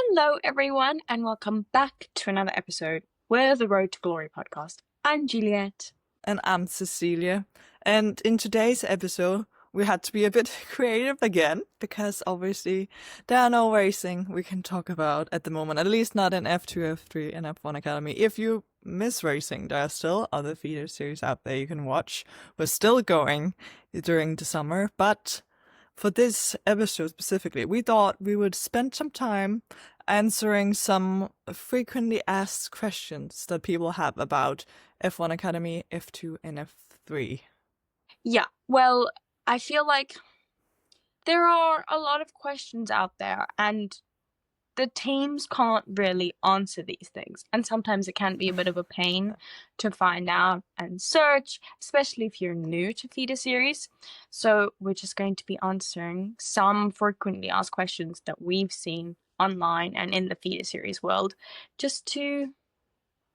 Hello, everyone, and welcome back to another episode with the Road to Glory podcast. I'm Juliet. And I'm Cecilia. And in today's episode, we had to be a bit creative again, because obviously there are no racing we can talk about at the moment, at least not in F2, F3, and F1 Academy. If you miss racing, there are still other feeder series out there you can watch. We're still going during the summer, but for this episode specifically, we thought we would spend some time answering some frequently asked questions that people have about F1 Academy, F2, and F3. Yeah, well, I feel like there are a lot of questions out there, and the teams can't really answer these things. And sometimes it can be a bit of a pain to find out and search, especially if you're new to feeder series. So we're just going to be answering some frequently asked questions that we've seen online and in the feeder series world, just to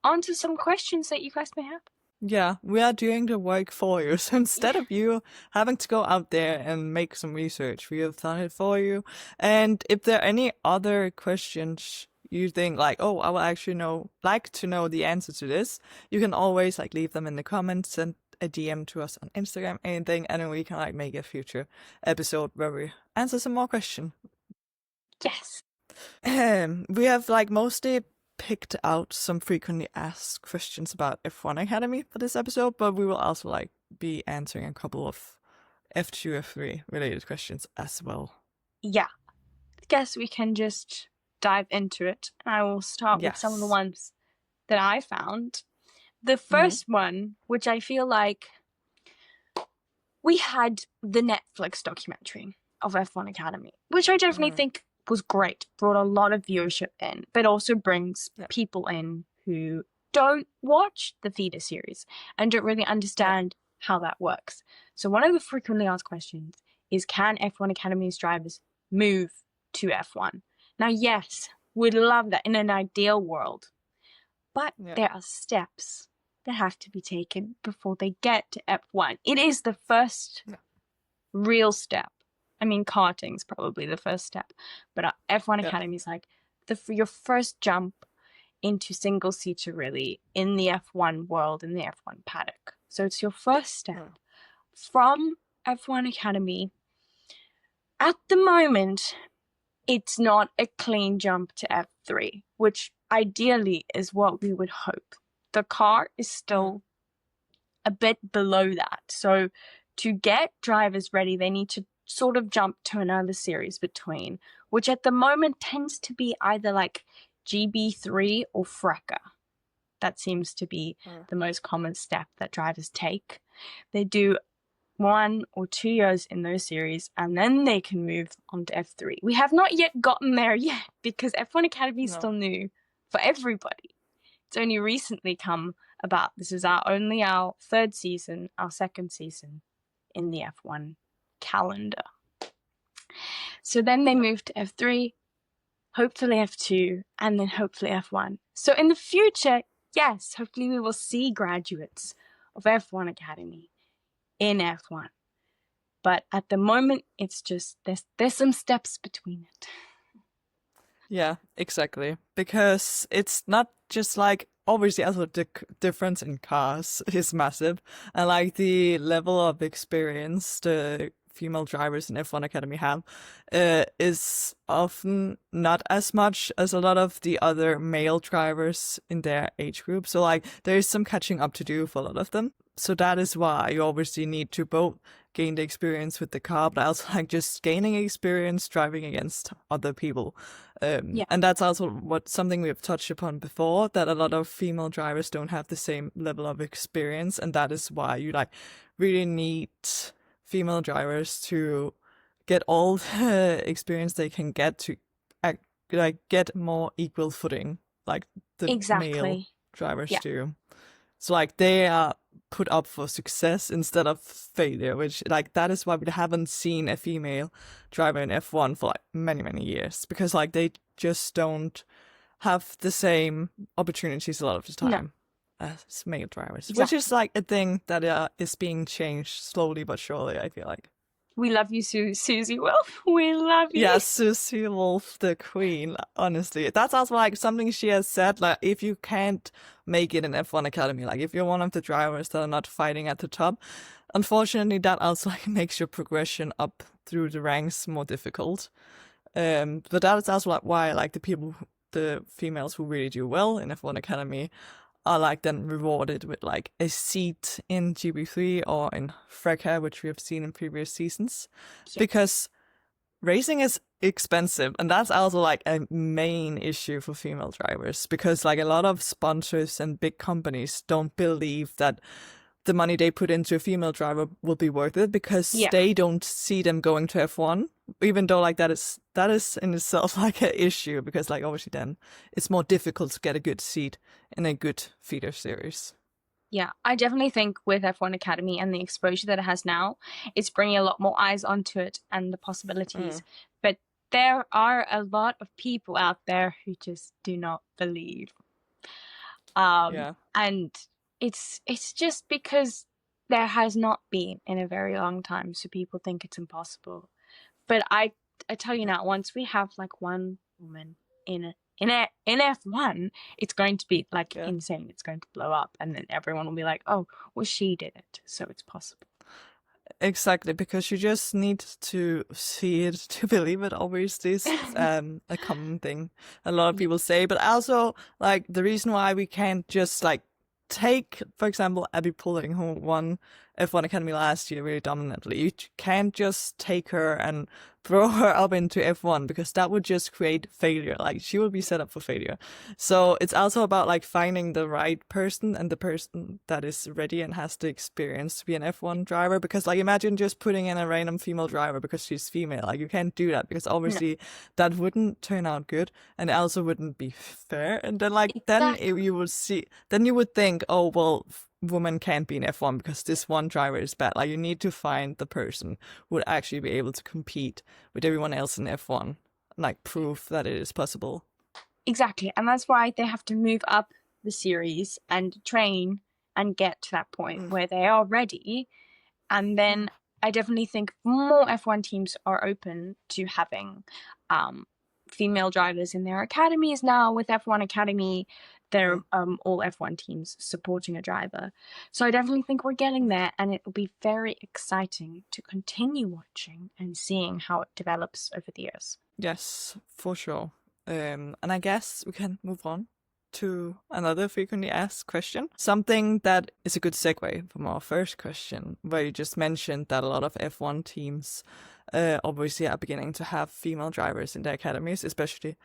answer some questions that you guys may have. Yeah, we are doing the work for you. So instead of you having to go out there and make some research, we have done it for you. And if there are any other questions you think like, oh, I will actually like to know the answer to this, you can always leave them in the comments, send a DM to us on Instagram, anything, and then we can make a future episode where we answer some more questions. Yes. We have mostly picked out some frequently asked questions about F1 Academy for this episode, but we will also be answering a couple of F2, F3 related questions as well. Yeah. I guess we can just dive into it. I will start with some of the ones that I found. The first one, which I feel like we had the Netflix documentary of F1 Academy, which I definitely think was great, brought a lot of viewership in, but also brings people in who don't watch the feeder series and don't really understand how that works. So one of the frequently asked questions is, can F1 Academy's drivers move to F1? Now, yes, we'd love that in an ideal world, but there are steps that have to be taken before they get to F1. It is the first real step. I mean, karting's probably the first step, but F1 Academy is your first jump into single-seater really in the F1 world, in the F1 paddock. So it's your first step. From F1 Academy, at the moment, it's not a clean jump to F3, which ideally is what we would hope. The car is still a bit below that. So to get drivers ready, they need to sort of jump to another series between, which at the moment tends to be either GB3 or FRECA. That seems to be the most common step that drivers take. They do 1 or 2 years in those series, and then they can move on to F3. We have not yet gotten there yet, because F1 Academy is still new for everybody. It's only recently come about. This is our third season, our second season in the F1 calendar. So then they move to F3, hopefully F2, and then hopefully F1. So in the future, yes, hopefully we will see graduates of F1 Academy in F1. But at the moment, it's just there's some steps between it. Yeah, exactly. Because it's not just obviously also the difference in cars is massive, and the level of experience the female drivers in F1 Academy have is often not as much as a lot of the other male drivers in their age group. So there is some catching up to do for a lot of them. So that is why you obviously need to both gain the experience with the car, but also just gaining experience driving against other people. And that's also something we've touched upon before, that a lot of female drivers don't have the same level of experience, and that is why you really need female drivers to get all the experience they can get to get more equal footing the male drivers do. So they are put up for success instead of failure, which that is why we haven't seen a female driver in F1 for many years, because they just don't have the same opportunities a lot of the time as male drivers, which is a thing that is being changed slowly but surely, I feel like. We love you, Susie Wolf. We love you. Yeah, Susie Wolf, the queen. Honestly, that's also like something she has said. Like, if you can't make it in F1 Academy, like if you're one of the drivers that are not fighting at the top, unfortunately, that also like makes your progression up through the ranks more difficult. But that is also like why like the females who really do well in F1 Academy are like then rewarded with like a seat in GB3 or in FRECA, which we have seen in previous seasons, because racing is expensive, and that's also like a main issue for female drivers, because like a lot of sponsors and big companies don't believe that the money they put into a female driver will be worth it, because they don't see them going to F1, even though like that is in itself like an issue, because like obviously then it's more difficult to get a good seat in a good feeder series. Yeah, I definitely think with F1 Academy and the exposure that it has now, it's bringing a lot more eyes onto it and the possibilities. But there are a lot of people out there who just do not believe. And it's just because there has not been in a very long time, so people think it's impossible. But I tell you now, once we have like one woman in F1, it's going to be like insane. It's going to blow up, and then everyone will be like, "Oh, well, she did it, so it's possible." Exactly, because you just need to see it to believe it. Obviously, is a common thing a lot of people say. But also, like, the reason why we can't just like take, for example, Abby Pulling, who won F1 Academy last year really dominantly. You can't just take her and throw her up into F1, because that would just create failure. Like, she would be set up for failure. So it's also about like finding the right person, and the person that is ready and has the experience to be an F1 driver. Because like, imagine just putting in a random female driver because she's female. Like, you can't do that, because obviously that wouldn't turn out good, and it also wouldn't be fair. And then like then you would think, oh well, women can't be in F1 because this one driver is bad. Like, you need to find the person who would actually be able to compete with everyone else in F1 and like prove that it is possible. Exactly. And that's why they have to move up the series and train and get to that point where they are ready. And then I definitely think more F1 teams are open to having female drivers in their academies now. With F1 Academy, they're all F1 teams supporting a driver. So I definitely think we're getting there, and it will be very exciting to continue watching and seeing how it develops over the years. Yes, for sure. And I guess we can move on to another frequently asked question. Something that is a good segue from our first question, where you just mentioned that a lot of F1 teams obviously are beginning to have female drivers in their academies, especially,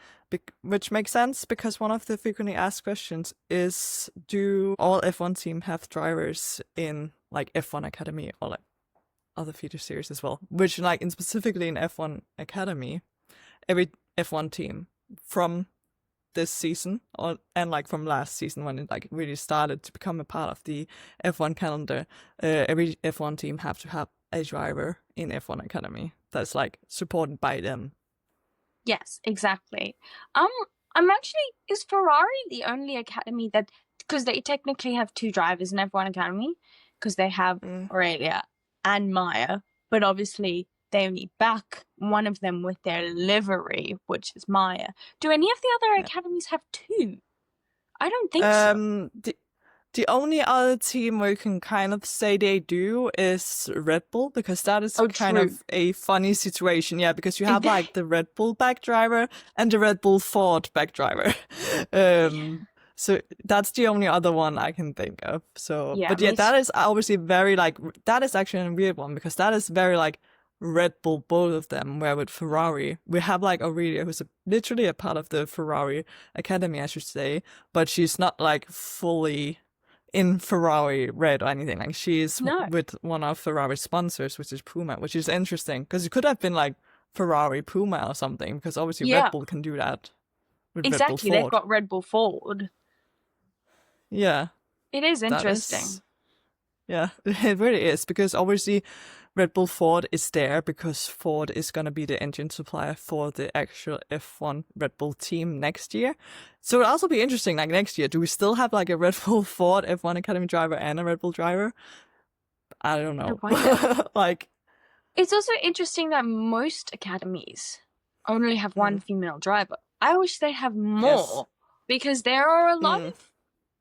which makes sense, because one of the frequently asked questions is, do all F1 teams have drivers in like F1 Academy or like other feature series as well? Which like specifically in F1 Academy, every F1 team from this season and like from last season, when it like really started to become a part of the F1 calendar, every F1 team have to have a driver in F1 Academy that's like supported by them. Yes, exactly. I'm actually, is Ferrari the only academy that, because they technically have two drivers in F1 Academy, because they have Aurelia and Maya, but obviously they only back one of them with their livery, which is Maya. Do any of the other academies have two? I don't think so. The only other team where you can kind of say they do is Red Bull, because that is kind of a funny situation. Yeah, because you have like the Red Bull back driver and the Red Bull Ford back driver. So that's the only other one I can think of. So, but yeah, that is obviously very like, that is actually a weird one, because that is very like Red Bull, both of them. Where with Ferrari, we have like Aurelia, who's literally a part of the Ferrari Academy, I should say, but she's not like fully in Ferrari red or anything. Like, she's with one of Ferrari's sponsors, which is Puma, which is interesting, because it could have been like Ferrari Puma or something, because obviously Red Bull can do that with exactly. Red Bull Ford. They've got Red Bull Ford. Yeah, it is interesting. It really is, because obviously Red Bull Ford is there because Ford is going to be the engine supplier for the actual F1 Red Bull team next year. So it'll also be interesting, like next year, do we still have like a Red Bull Ford F1 Academy driver and a Red Bull driver? I don't know. Like, It's also interesting that most academies only have one female driver. I wish they have more, because there are a lot of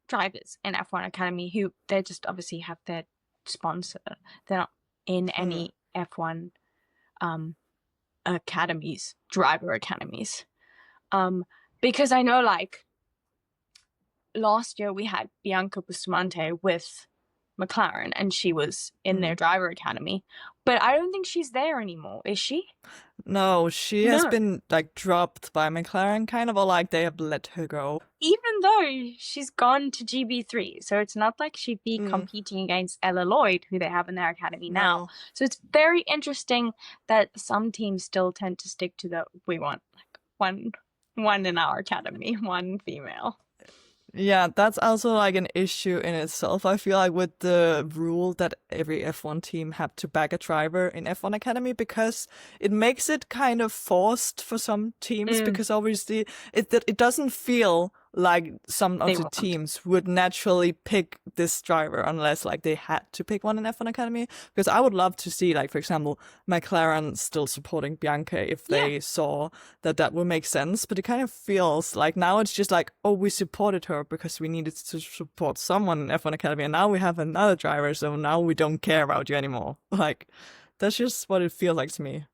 drivers in F1 Academy who they just obviously have their sponsor. They're not in any F1 academies, driver academies. Because I know, like, last year we had Bianca Bustamante with McLaren, and she was in their driver academy, but I don't think she's there anymore, is she? No, she has been like dropped by McLaren, kind of, or like they have let her go. Even though she's gone to GB3, so it's not like she'd be competing against Ella Lloyd, who they have in their academy now. So it's very interesting that some teams still tend to stick to we want like one in our academy, one female. Yeah, that's also like an issue in itself. I feel like with the rule that every F1 team have to back a driver in F1 Academy, because it makes it kind of forced for some teams, because obviously it doesn't feel like some of the teams would naturally pick this driver unless like they had to pick one in F1 Academy. Because I would love to see, like, for example, McLaren still supporting Bianca if they saw that would make sense. But it kind of feels like now it's just like, oh, we supported her because we needed to support someone in F1 Academy, and now we have another driver, so now we don't care about you anymore. Like, that's just what it feels like to me.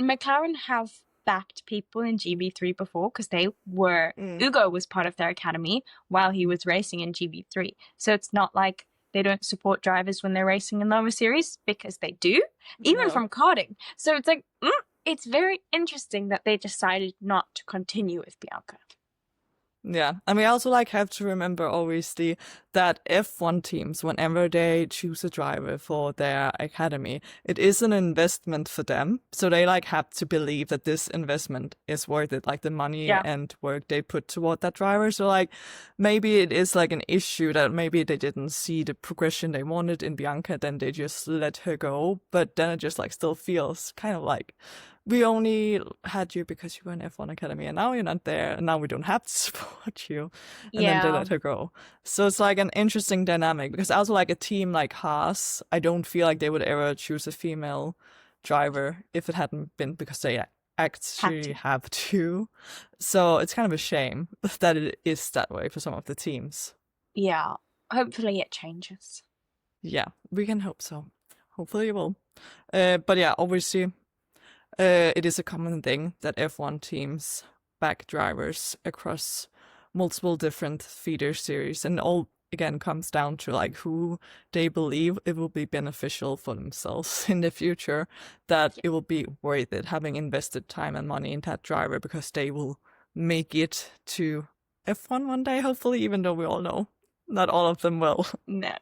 McLaren have backed people in GB3 before, because they were Ugo was part of their academy while he was racing in GB3. So it's not like they don't support drivers when they're racing in lower series, because they do, even from karting. So it's like, it's very interesting that they decided not to continue with Bianca. Yeah, and we also like have to remember, obviously, that F1 teams, whenever they choose a driver for their academy, it is an investment for them. So they like have to believe that this investment is worth it, like the money and work they put toward that driver. So like maybe it is like an issue that maybe they didn't see the progression they wanted in Bianca, then they just let her go. But then it just like still feels kind of like, we only had you because you were in F1 Academy, and now you're not there, and now we don't have to support you. And then they let her go. So it's like an interesting dynamic, because also like a team like Haas, I don't feel like they would ever choose a female driver if it hadn't been because they actually have to. So it's kind of a shame that it is that way for some of the teams. Yeah, hopefully it changes. Yeah, we can hope so. Hopefully it will. But yeah, obviously, it is a common thing that F1 teams back drivers across multiple different feeder series, and all again comes down to like who they believe it will be beneficial for themselves in the future, that it will be worth it having invested time and money in that driver, because they will make it to F1 one day, hopefully, even though we all know not all of them will. No.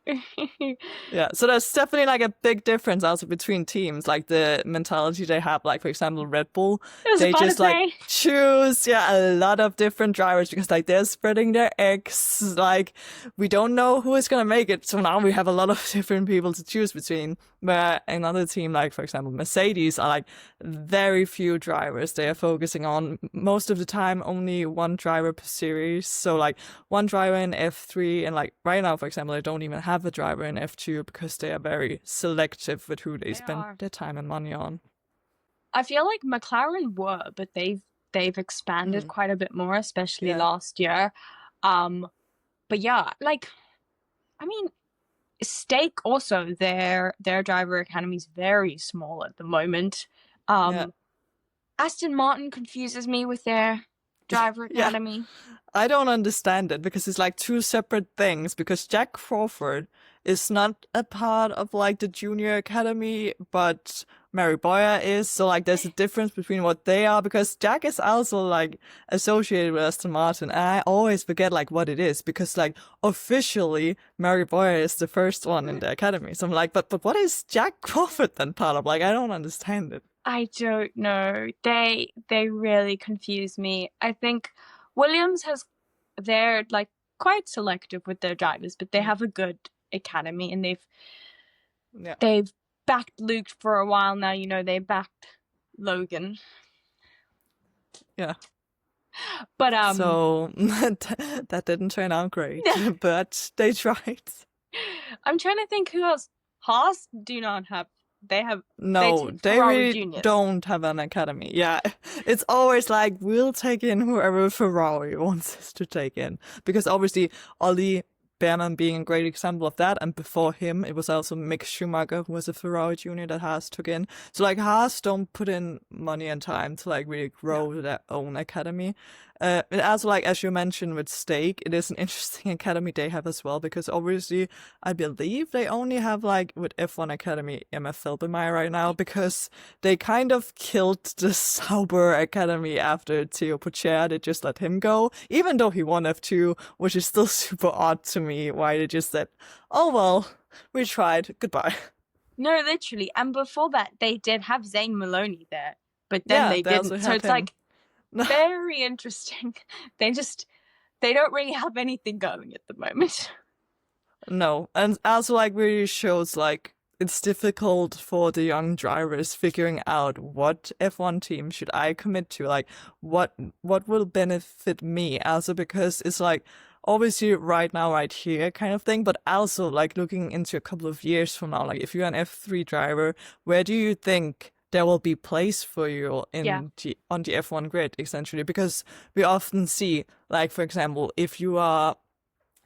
Yeah, so there's definitely like a big difference also between teams, like the mentality they have. Like, for example, Red Bull, they just like choose a lot of different drivers, because like they're spreading their eggs. Like, we don't know who is gonna make it, so now we have a lot of different people to choose between. Where another team, like for example Mercedes, are like very few drivers. They are focusing on most of the time only one driver per series. So like one driver in F3, and like right now, for example, they don't even have a driver in F2 because they are very selective with who they spend their time and money on. I feel like McLaren were, but they've expanded quite a bit more, especially last year. But yeah, like, I mean, Stake also, their driver academy is very small at the moment. Aston Martin confuses me with their driver academy. I don't understand it, because it's like two separate things, because Jack Crawford is not a part of like the junior academy, but Mary Boyer is. So like there's a difference between what they are, because Jack is also like associated with Aston Martin, and I always forget like what it is, because like officially Mary Boyer is the first one in the academy. So I'm like, but what is Jack Crawford then part of? Like, I don't understand it. I don't know. They really confuse me. I think Williams they're like quite selective with their drivers, but they have a good academy, and they've backed Luke for a while now. You know, they backed Logan. Yeah. But so that didn't turn out great, but they tried. I'm trying to think who else. Haas do not have They No, take they Ferrari really juniors. don't have an academy. Yeah, it's always like we'll take in whoever Ferrari wants us to take in. Because obviously, Ollie Behrman being a great example of that, and before him, it was also Mick Schumacher who was a Ferrari junior that Haas took in. So like Haas don't put in money and time to like really grow their own academy. And also like as you mentioned with Stake, it is an interesting academy they have as well because obviously I believe they only have like with F1 Academy MF Felbermeyer right now because they kind of killed the Sauber Academy after Theo Pourchaire. They just let him go, even though he won F2, which is still super odd to me why they just said, oh well, we tried, goodbye. No, literally. And before that, they did have Zane Maloney there, but then Yeah, they they also didn't. So have it's him. like very interesting. They don't really have anything going at the moment. No, and also like really shows like it's difficult for the young drivers figuring out what F1 team should I commit to, like what will benefit me, also because it's like obviously right now, right here kind of thing, but also like looking into a couple of years from now, like if you're an F3 driver, where do you think there will be place for you Yeah. in on the F1 grid essentially? Because we often see, like for example, if you are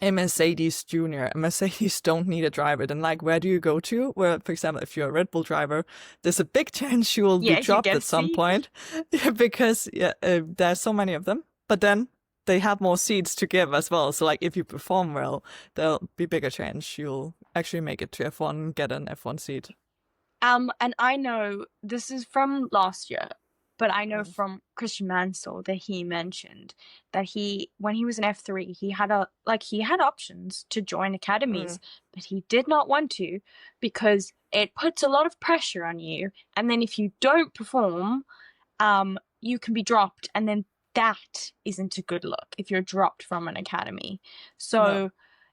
a Mercedes Junior. Mercedes don't need a driver. Then, like, where do you go to? Where, for example, if you're a Red Bull driver, there's a big chance you will be Yeah, you dropped get a at some seat. point because there's so many of them. But then they have more seats to give as well. So, like, if you perform well, there'll be bigger chance you'll actually make it to F1, get an F1 seat. And I know this is from last year, but I know from Christian Mansell that he mentioned that when he was in F3, he had options to join academies, but he did not want to because it puts a lot of pressure on you. And then if you don't perform, you can be dropped, and then that isn't a good look if you're dropped from an academy. So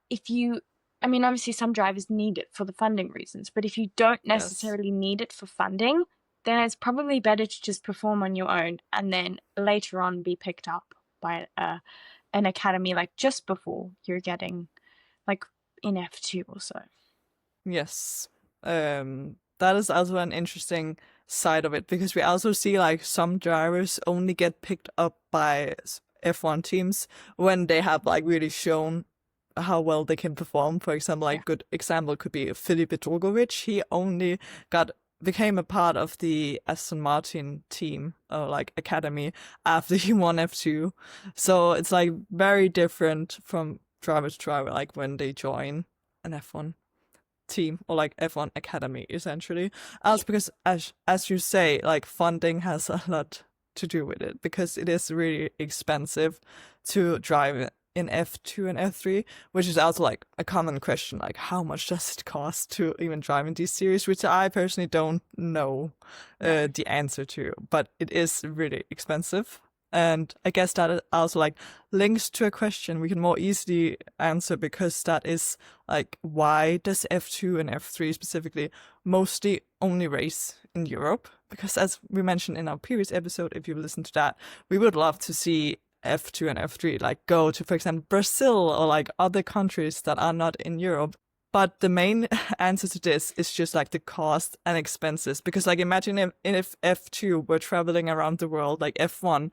if you I mean, obviously some drivers need it for the funding reasons, but if you don't necessarily need it for funding, then it's probably better to just perform on your own and then later on be picked up by an academy like just before you're getting like in F2 or so. Yes. That is also an interesting side of it because we also see like some drivers only get picked up by F1 teams when they have like really shown how well they can perform. For example, like good example could be Felipe Drogovic. He only became a part of the Aston Martin team or like academy after he won F2. So it's like very different from driver to driver, like when they join an F1 team or like F1 academy essentially. Also because as you say, like funding has a lot to do with it because it is really expensive to drive in F2 and F3, which is also like a common question, like how much does it cost to even drive in these series, which I personally don't know the answer to, but it is really expensive. And I guess that also like links to a question we can more easily answer because that is like, why does F2 and F3 specifically mostly only race in Europe? Because as we mentioned in our previous episode, if you listen to that, we would love to see F2 and F3 like go to, for example, Brazil or like other countries that are not in Europe. But the main answer to this is just like the cost and expenses. Because like imagine if F2 were traveling around the world like F1,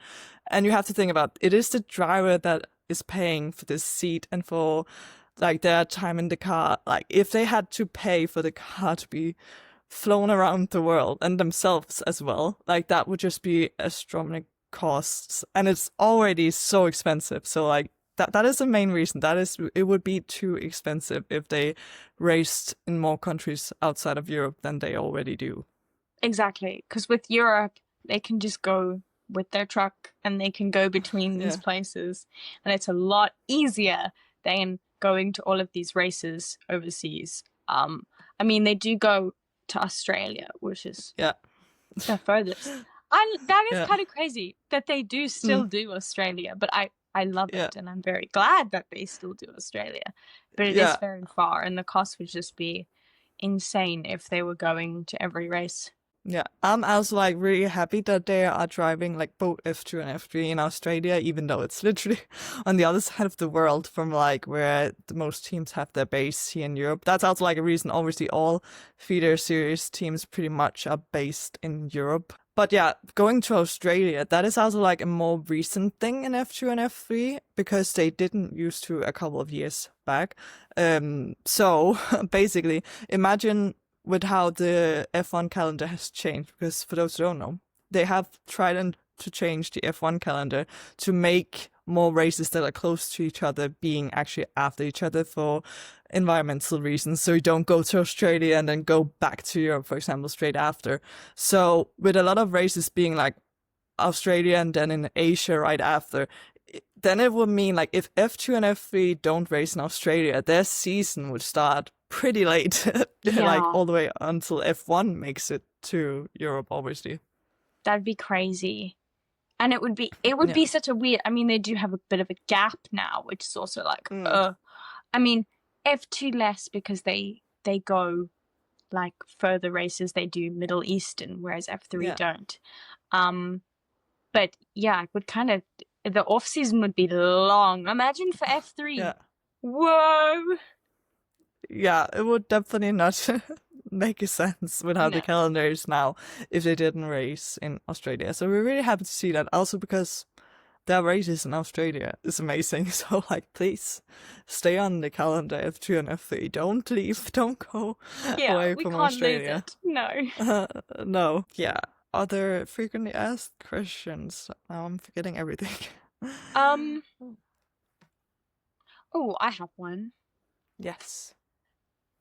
and you have to think about it is the driver that is paying for this seat and for like their time in the car. Like if they had to pay for the car to be flown around the world and themselves as well, like that would just be astronomical costs. And it's already so expensive. So like that is the main reason. That is, it would be too expensive if they raced in more countries outside of Europe than they already do. Exactly, because with Europe, they can just go with their truck and they can go between these places, and it's a lot easier than going to all of these races overseas. I mean, they do go to Australia, which is the furthest. That is kind of crazy that they do still do Australia, but I love it, and I'm very glad that they still do Australia. But it is very far, and the cost would just be insane if they were going to every race. Yeah, I'm also like really happy that they are driving like both F2 and F3 in Australia, even though it's literally on the other side of the world from like where the most teams have their base here in Europe. That's also like a reason, obviously, all feeder series teams pretty much are based in Europe. But yeah, going to Australia, that is also like a more recent thing in F2 and F3 because they didn't used to a couple of years back. So basically, imagine with how the F1 calendar has changed, because for those who don't know, they have tried to change the F1 calendar to make more races that are close to each other being actually after each other for environmental reasons. So you don't go to Australia and then go back to Europe, for example, straight after. So with a lot of races being like Australia and then in Asia right after, then it would mean like if F2 and F3 don't race in Australia, their season would start pretty late, like Yeah, all the way until F1 makes it to Europe, obviously. that'd be crazy. And it would Yeah. be such a weird, I mean, they do have a bit of a gap now, which is also like, Mm. I mean, F2 less because they go like further races, they do Middle Eastern, whereas F3 Yeah. don't. But yeah, it would kind of, the off season would be long. Imagine for F3. Yeah. Whoa. Yeah, it would definitely not make a sense with how No. the calendar is now if they didn't race in Australia. So we're really happy to see that. Also because their races in Australia is amazing. So like please stay on the calendar F2 and F3. Don't leave, don't go Yeah, away we from can't lose Australia. it. No. No. Yeah. Other frequently asked questions. Now I'm forgetting everything. Um, oh, I have one. Yes.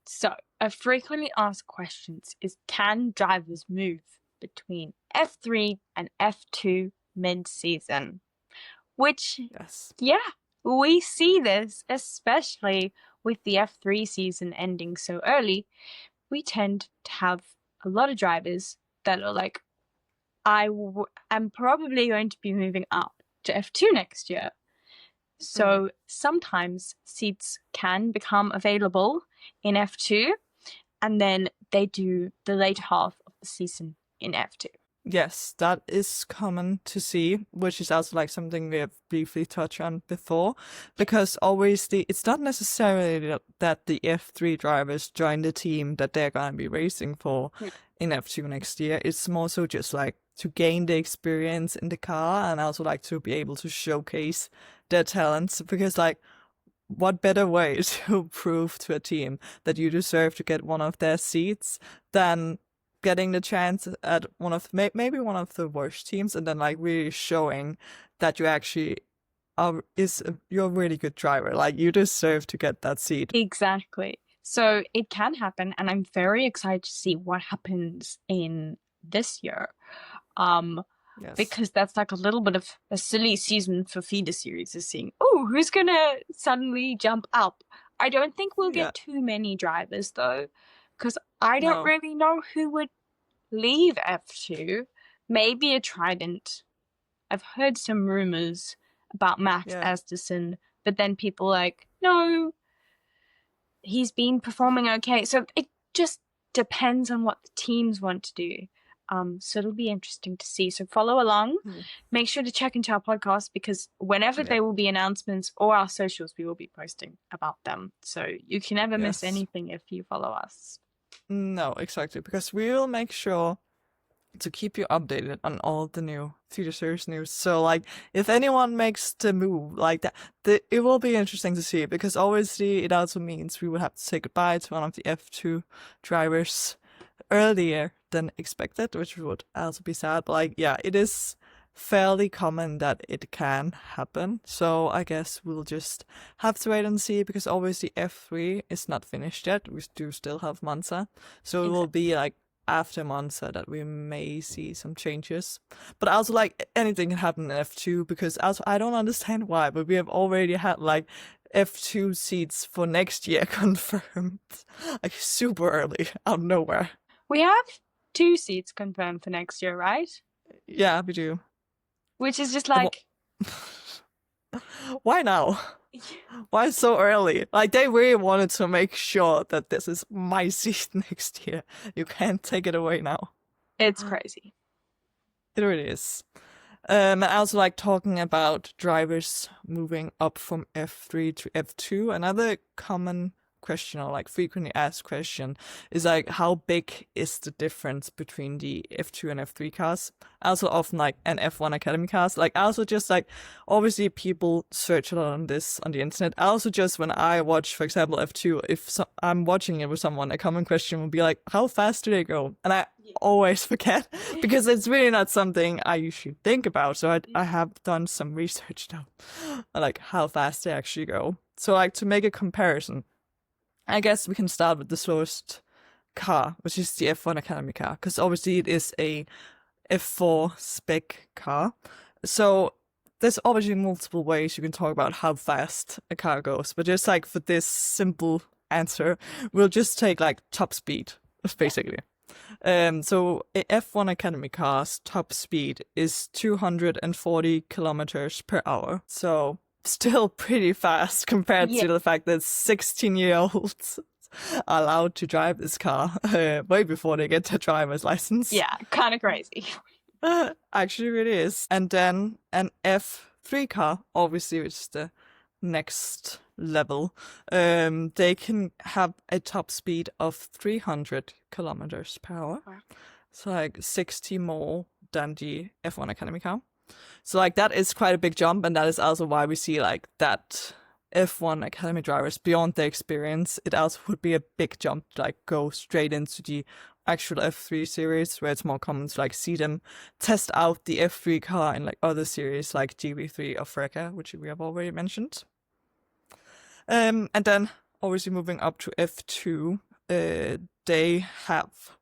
So, a frequently asked questions is can drivers move between F3 and F2 mid-season? Which, Yes. yeah, we see this, especially with the F3 season ending so early. We tend to have a lot of drivers that are like, am probably going to be moving up to F2 next year. So sometimes seats can become available in F2, and then they do the late half of the season in F2. Yes, that is common to see, which is also like something we have briefly touched on before, because obviously it's not necessarily that the F3 drivers join the team that they're going to be racing for in F2 next year. It's more so just like to gain the experience in the car and also like to be able to showcase their talents, because like what better way to prove to a team that you deserve to get one of their seats than getting the chance at one of maybe one of the worst teams and then like really showing that you actually you're a really good driver, like you deserve to get that seat. Exactly. So it can happen, and I'm very excited to see what happens in this year. Yes. Because that's like a little bit of a silly season for feeder series, is seeing, oh, who's gonna suddenly jump up? I don't think we'll get too many drivers though, because I don't really know who would leave F2. Maybe a Trident. I've heard some rumors about Max Asderson, but then people like, no, he's been performing okay. So it just depends on what the teams want to do. So it'll be interesting to see. So follow along. Make sure to check into our podcast because whenever there will be announcements or our socials, we will be posting about them. So you can never miss anything if you follow us. No, exactly. Because we will make sure to keep you updated on all the new feeder series news. So like if anyone makes the move like that, it will be interesting to see, because obviously it also means we will have to say goodbye to one of the F2 drivers earlier than expected, which would also be sad. But like, yeah, it is fairly common that it can happen. So I guess we'll just have to wait and see, because obviously F3 is not finished yet. We do still have Monza. So it will be like after Monza that we may see some changes. But also like anything can happen in F2, because also I don't understand why, but we have already had like F2 seats for next year confirmed like super early out of nowhere. We have 2 seats confirmed for next year, right? Yeah, we do. Which is just like... Why now? Why so early? Like, they really wanted to make sure that this is my seat next year. You can't take it away now. It's crazy. It really is. I also like talking about drivers moving up from F3 to F2. Another common question, or like frequently asked question, is like, how big is the difference between the F2 and F3 cars? Also often like an F1 Academy cars. Like also just like, obviously people search a lot on this on the internet. Also just when I watch, for example, F2, if I'm watching it with someone, a common question will be like, how fast do they go? And I always forget because it's really not something I usually think about. So I have done some research now, like how fast they actually go. So like to make a comparison, I guess we can start with the slowest car, which is the F1 Academy car, because obviously it is a F4 spec car. So there's obviously multiple ways you can talk about how fast a car goes, but just like for this simple answer, we'll just take like top speed, basically. So a F1 Academy car's top speed is 240 kilometers per hour. So still pretty fast compared to the fact that 16-year-olds are allowed to drive this car way before they get their driver's license. Yeah, kind of crazy. Actually, it is. And then an F3 car, obviously, which is the next level, they can have a top speed of 300 kilometers per hour. Wow. So like 60 more than the F1 Academy car. So like that is quite a big jump, and that is also why we see like that F1 Academy drivers, beyond their experience, it also would be a big jump to like go straight into the actual F3 series, where it's more common to like see them test out the F3 car in like other series like GB3 or FRECA, which we have already mentioned. And then obviously moving up to F2, they have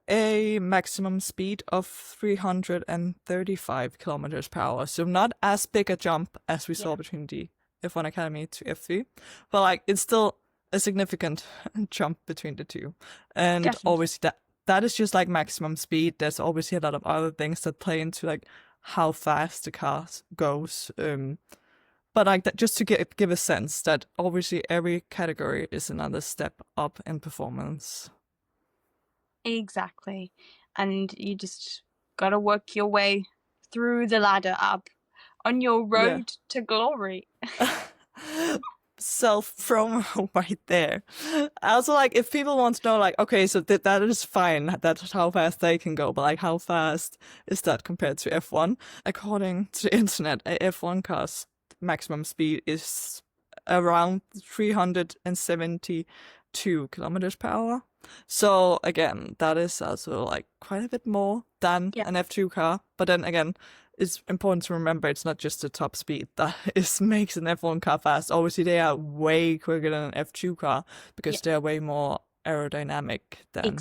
a maximum speed of 335 kilometers per hour. So not as big a jump as we saw between the F1 Academy to F3, but like it's still a significant jump between the two. And obviously that is just like maximum speed. There's obviously a lot of other things that play into like how fast the car goes. But like that, just to give a sense that obviously every category is another step up in performance. Exactly. And you just gotta work your way through the ladder up on your road to glory. Self-promo right there. Also, like, if people want to know, like, okay, so that is fine, that's how fast they can go, but like, how fast is that compared to F1? According to the internet, a F1 car's maximum speed is around 372 kilometers per hour. So again, that is also like quite a bit more than an F2 car. But then again, it's important to remember it's not just the top speed that makes an F1 car fast. Obviously, they are way quicker than an F2 car because they are way more aerodynamic than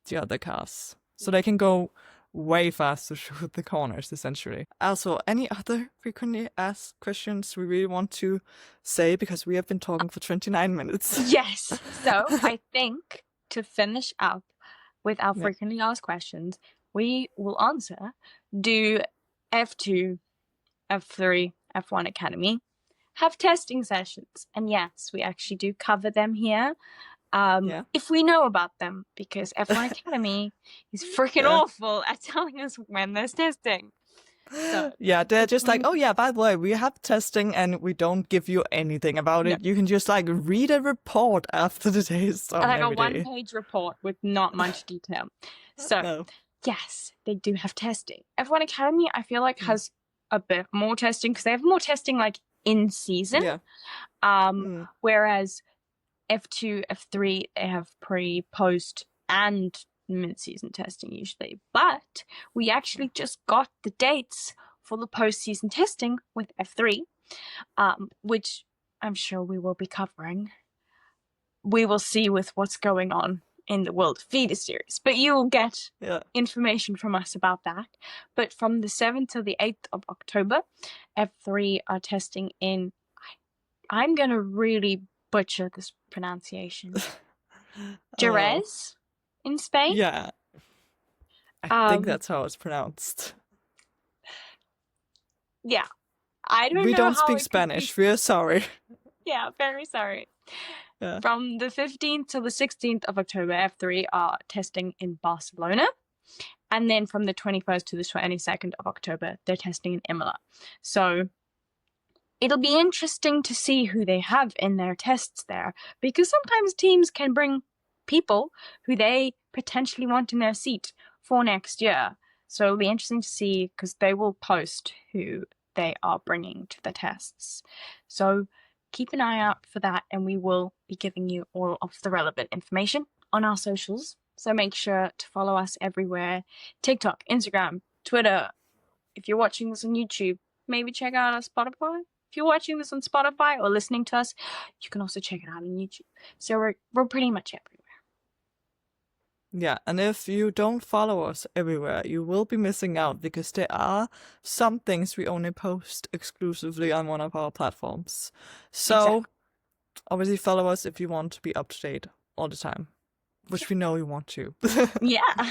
the other cars. So they can go way faster through the corners, essentially. Also, any other frequently asked questions we really want to say, because we have been talking for 29 minutes. Yes. So I think to finish up with our frequently asked questions, we will answer, do F2, F3, F1 Academy have testing sessions? And yes, we actually do cover them here. If we know about them, because F1 Academy is freaking awful at telling us when there's testing. So, they're just like, oh yeah, by the way, we have testing and we don't give you anything about it. You can just like read a report after the day is done. Like a one-page report with not much detail. So yes, they do have testing. F1 Academy, I feel like, has a bit more testing because they have more testing like in season. Whereas F2, F3, they have pre, post, and mid-season testing usually. But we actually just got the dates for the post-season testing with F3, which I'm sure we will be covering. We will see with what's going on in the World Feeder Series. But you will get information from us about that. But from the 7th to the 8th of October, F3 are testing in... I'm going to really butcher this pronunciation. Jerez in Spain? Yeah. I think that's how it's pronounced. Yeah. I don't know. We don't speak Spanish. We're sorry. Yeah, very sorry. From the 15th to the 16th of October, F3 are testing in Barcelona. And then from the 21st to the 22nd of October, they're testing in Imola. So it'll be interesting to see who they have in their tests there, because sometimes teams can bring people who they potentially want in their seat for next year. So it'll be interesting to see, because they will post who they are bringing to the tests. So keep an eye out for that, and we will be giving you all of the relevant information on our socials. So make sure to follow us everywhere: TikTok, Instagram, Twitter. If you're watching this on YouTube, maybe check out our Spotify. If you're watching this on Spotify or listening to us, you can also check it out on YouTube. So we're pretty much everywhere. Yeah, and if you don't follow us everywhere, you will be missing out, because there are some things we only post exclusively on one of our platforms. So obviously follow us if you want to be up to date all the time, which we know you want to. Yeah.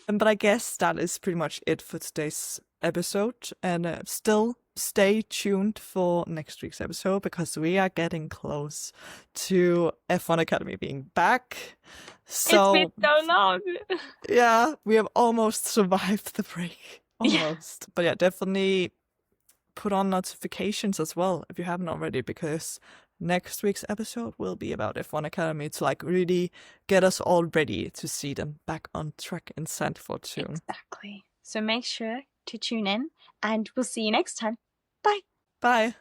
But I guess that is pretty much it for today's episode. And still stay tuned for next week's episode, because we are getting close to F1 Academy being back. So it's been so long. Yeah, we have almost survived the break. Almost. Yeah. But yeah, definitely put on notifications as well if you haven't already, because next week's episode will be about F1 Academy to like really get us all ready to see them back on track in Sandford soon. Exactly. So make sure to tune in, and we'll see you next time. Bye. Bye.